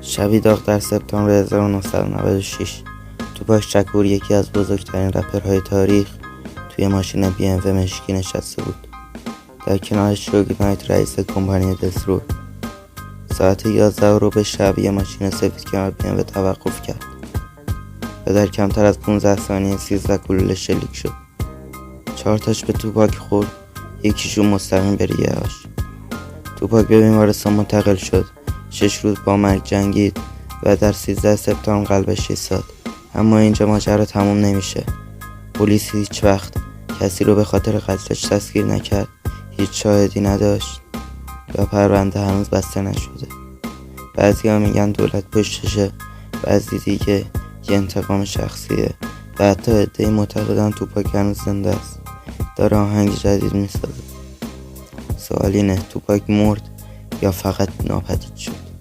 شبی داغ در سپتامبر 1996 توپاک شکور، یکی از بزرگترین رپرهای تاریخ، توی ماشین BMW مشکی نشسته بود. در کنارش شوگ نایت، رئیس کمپانی دسرو. ساعت 11 شب یه ماشین سفید کنار BMW توقف کرد و در کمتر از 15 ثانیه 13 گلوله شلیک شد. 4 تاش به توپاک خورد، یکیشون مستقیم به ریه‌اش. توپاک به بیمارستان منتقل شد. 6 روز با مرگ جنگید و در 13 سپتامبر قلبش ایستاد. اما اینجا ماجرا تموم نمیشه. پلیس هیچ وقت کسی رو به خاطر قتلش دستگیر نکرد، هیچ شاهدی نداشت و پرونده هنوز بسته نشده. بعضی‌ها میگن دولت پشتشه، بعضی دیگه یه انتقام شخصیه و حتی عده‌ای معتقدن توپاک هنوز زنده است، داره آهنگ جدید میسازه. سوال اینه: توپاک مرد یا فقط ناپدید شد؟